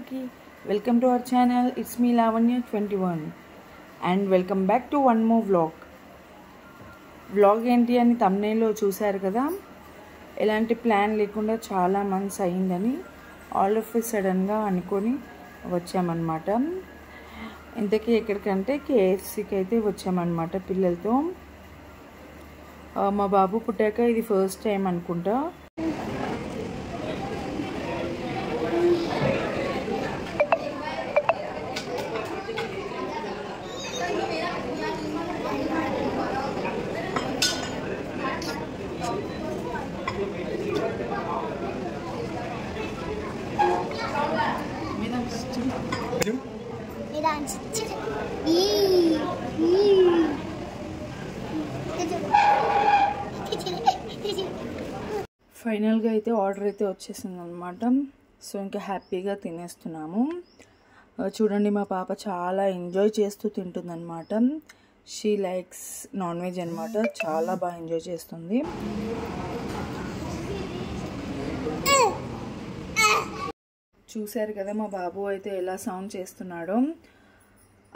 అందరికీ welcome to our channel. It's me Lavanya 21 and welcome back to one more vlog. ఏంటి అని thumbnail-లో చూశారు కదా, ఎలాంటి ప్లాన్ లేకుండా చాలా మంత్స్ అయిందని ఆల్ ఆఫ్ సడన్గా అనుకొని వచ్చామన్నమాట. ఇంతకీ ఎక్కడికంటే KFCకి అయితే వచ్చామన్నమాట పిల్లలతో. మా బాబు పుట్టాక ఇది ఫస్ట్ టైం అనుకుంటా. ఫైనల్గా అయితే ఆర్డర్ అయితే వచ్చేసింది అనమాట. సో ఇంకా హ్యాపీగా తినేస్తున్నాము. చూడండి, మా పాప చాలా ఎంజాయ్ చేస్తూ తింటుందన్నమాట. షీ లైక్స్ నాన్ వెజ్ అనమాట. చాలా బాగా ఎంజాయ్ చేస్తుంది. చూశారు కదా మా బాబు అయితే ఎలా సౌండ్ చేస్తున్నాడో.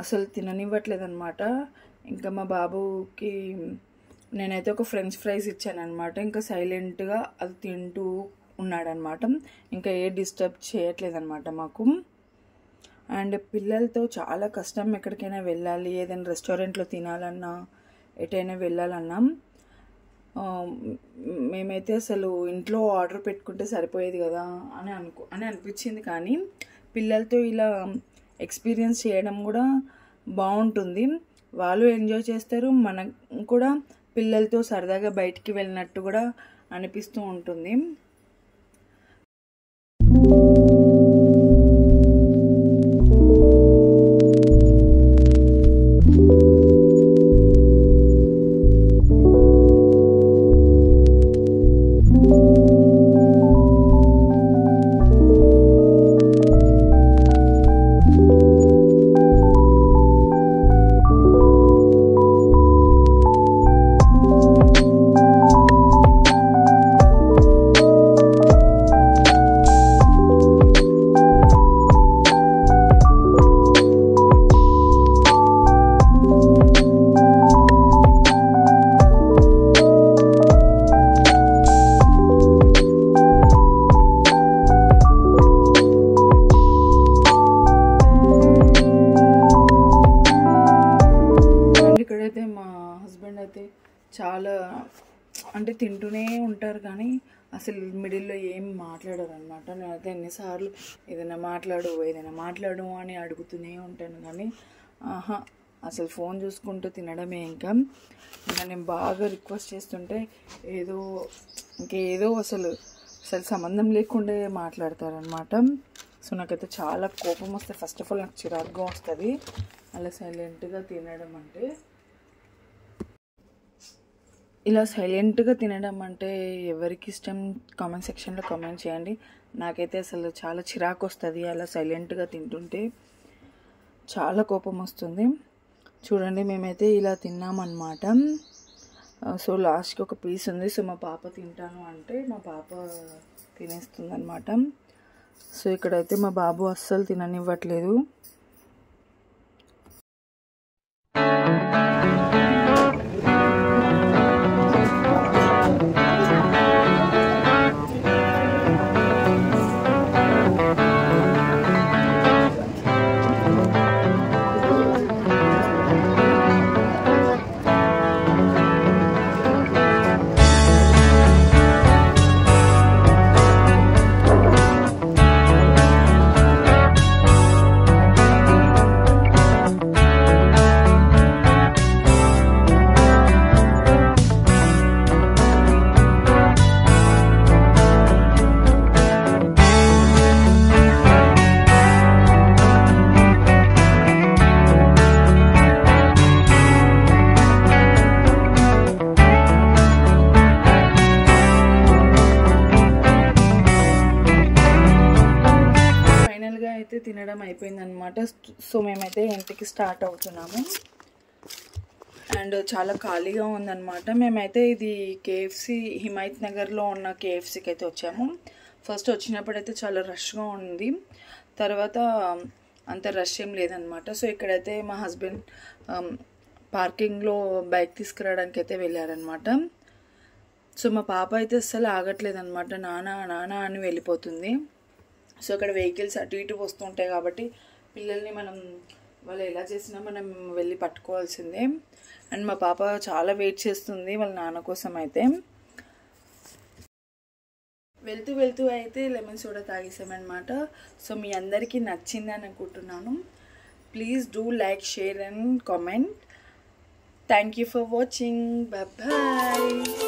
అసలు తిననివ్వట్లేదు అనమాట. ఇంకా మా బాబుకి నేనైతే ఒక ఫ్రెంచ్ ఫ్రైస్ ఇచ్చానమాట. ఇంకా సైలెంట్గా అది తింటూ ఉన్నాడనమాట. ఇంకా ఏ డిస్టర్బ్ చేయట్లేదన్నమాట మాకు. అండ్ పిల్లలతో చాలా కష్టం. ఎక్కడికైనా వెళ్ళాలి, ఏదైనా రెస్టారెంట్లో తినాలన్నా, ఎటైనా వెళ్ళాలన్నా మేమైతే అసలు ఇంట్లో ఆర్డర్ పెట్టుకుంటే సరిపోయేది కదా అని అనిపించింది. కానీ పిల్లలతో ఇలా ఎక్స్పీరియన్స్ చేయడం కూడా బాగుంటుంది. వాళ్ళు ఎంజాయ్ చేస్తారు, మనం కూడా పిల్లలతో సరదాగా బయటికి వెళ్ళినట్టు కూడా అనిపిస్తూ ఉంటుంది. ఇక్కడైతే మా హస్బెండ్ అయితే చాలా అంటే తింటూనే ఉంటారు, కానీ అసలు మిడిల్లో ఏం మాట్లాడరు అనమాట. నేనైతే ఎన్నిసార్లు ఏదైనా మాట్లాడు అని అడుగుతూనే ఉంటాను, కానీ అసలు ఫోన్ చూసుకుంటూ తినడమే. ఇంకా నేను బాగా రిక్వెస్ట్ చేస్తుంటే ఇంకేదో అసలు సంబంధం లేకుండా మాట్లాడతారనమాట. సో నాకైతే చాలా కోపం వస్తుంది. ఫస్ట్ ఆఫ్ ఆల్ నాకు చిరాకుగా వస్తుంది అలా సైలెంట్గా తినడం అంటే. ఇలా సైలెంట్గా తినడం అంటే ఎవరికి ఇష్టం? కామెంట్ సెక్షన్లో కామెంట్ చేయండి. నాకైతే అసలు చాలా చిరాకు వస్తుంది అలా సైలెంట్గా తింటుంటే. చాలా కోపం వస్తుంది. చూడండి, మేమైతే ఇలా తిన్నామన్నమాట. సో లాస్ట్కి ఒక పీస్ ఉంది. సో మా పాప తింటాను అంటే మా పాప తినేస్తుంది అనమాట. సో ఇక్కడైతే మా బాబు అస్సలు తిననివ్వట్లేదు. తినడం అయిపోయిందనమాట. సో మేమైతే ఇంటికి స్టార్ట్ అవుతున్నాము. అండ్ చాలా ఖాళీగా ఉందన్నమాట. మేమైతే ఇది కేఎఫ్సి హిమాయత్ నగర్లో ఉన్న కేఎఫ్సికి అయితే వచ్చాము. ఫస్ట్ వచ్చినప్పుడైతే చాలా రష్గా ఉంది. తర్వాత అంత రష్ ఏం లేదనమాట. సో ఇక్కడైతే మా హస్బెండ్ పార్కింగ్లో బైక్ తీసుకురావడానికి అయితే వెళ్ళారనమాట. సో మా పాప అయితే అస్సలు ఆగట్లేదనమాట, నానా నానా అని వెళ్ళిపోతుంది. సో అక్కడ వెహికల్స్ అటు ఇటు వస్తుంటాయి కాబట్టి పిల్లల్ని వాళ్ళు ఎలా చేసినా మనం వెళ్ళి పట్టుకోవాల్సిందే. అండ్ మా పాప చాలా వెయిట్ చేస్తుంది వాళ్ళ నాన్న కోసం. అయితే వెళ్తూ అయితే లెమన్ సోడా తాగేసామన్నమాట. సో మీ అందరికీ నచ్చిందని అనుకుంటున్నాను. Please do like, share and comment. Thank you for watching. Bye.